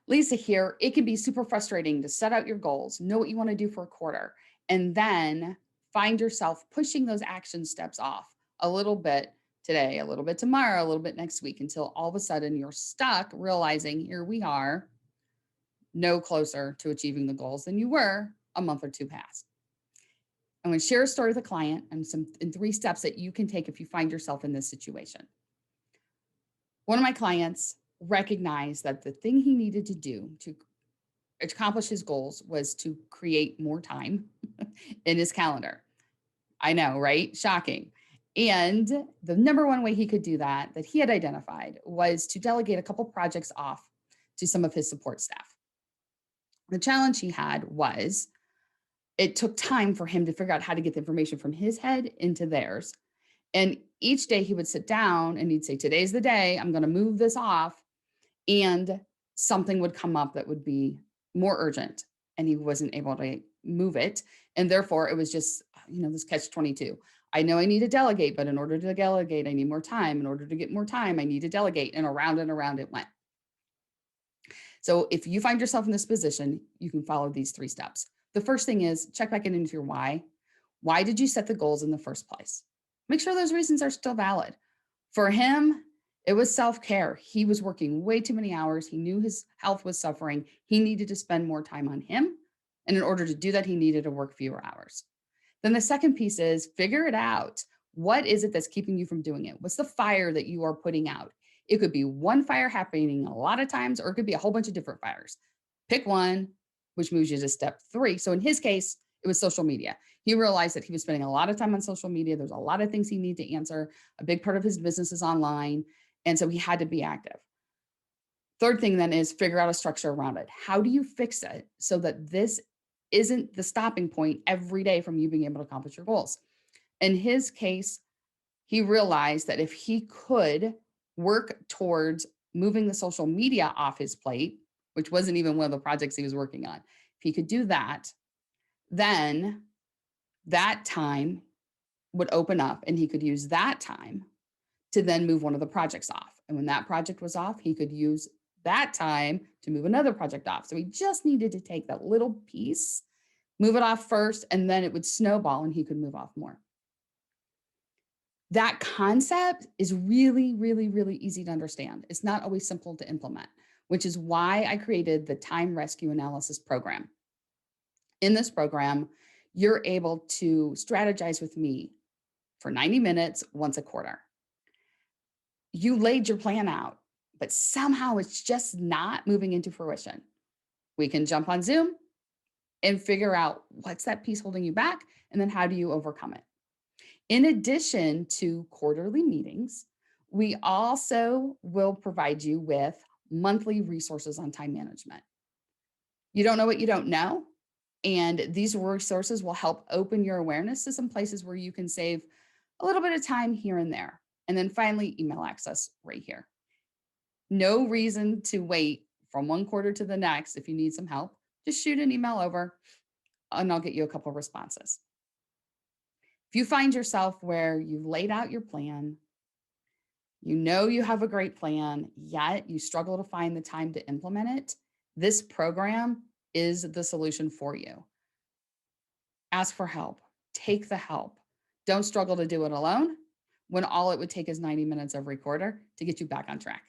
Lisa here. It can be super frustrating to set out your goals, know what you want to do for a quarter, and then find yourself pushing those action steps off a little bit today, a little bit tomorrow, a little bit next week until all of a sudden you're stuck realizing here we are no closer to achieving the goals than you were a month or two past. I'm going to share a story with a client and three steps that you can take if you find yourself in this situation. One of my clients recognized that the thing he needed to do to accomplish his goals was to create more time in his calendar. I know, right? Shocking. And the number one way he could do that he had identified was to delegate a couple projects off to some of his support staff. The challenge he had was it took time for him to figure out how to get the information from his head into theirs. And each day he would sit down and he'd say, today's the day, I'm going to move this off. And something would come up that would be more urgent and he wasn't able to move it. And therefore it was just, this catch 22. I know I need to delegate, but in order to delegate, I need more time. In order to get more time, I need to delegate. And around it went. So if you find yourself in this position, you can follow these three steps. The first thing is check back in into your why. Why did you set the goals in the first place? Make sure those reasons are still valid. For him, it was self-care. He was working way too many hours. He knew his health was suffering. He needed to spend more time on him. And in order to do that, he needed to work fewer hours. Then the second piece is figure it out. What is it that's keeping you from doing it? What's the fire that you are putting out? It could be one fire happening a lot of times, or it could be a whole bunch of different fires. Pick one, which moves you to step three. So in his case, it was social media. He realized that he was spending a lot of time on social media. There's a lot of things he needed to answer. A big part of his business is online. And so he had to be active. Third thing then is figure out a structure around it. How do you fix it so that this isn't the stopping point every day from you being able to accomplish your goals? In his case, he realized that if he could work towards moving the social media off his plate, which wasn't even one of the projects he was working on, if he could do that, then that time would open up and he could use that time to then move one of the projects off. And when that project was off, he could use that time to move another project off. So he just needed to take that little piece, move it off first, and then it would snowball and he could move off more. That concept is really, really, really easy to understand. It's not always simple to implement, which is why I created the Time Rescue Analysis program. In this program, you're able to strategize with me for 90 minutes once a quarter. You laid your plan out, but somehow it's just not moving into fruition. We can jump on Zoom and figure out what's that piece holding you back, and then how do you overcome it? In addition to quarterly meetings, we also will provide you with monthly resources on time management. You don't know what you don't know, and these resources will help open your awareness to some places where you can save a little bit of time here and there. And then finally, email access right here. No reason to wait from one quarter to the next. If you need some help, just shoot an email over and I'll get you a couple responses. If you find yourself where you've laid out your plan, you know you have a great plan, yet you struggle to find the time to implement it, this program is the solution for you. Ask for help. Take the help. Don't struggle to do it alone when all it would take is 90 minutes every quarter to get you back on track.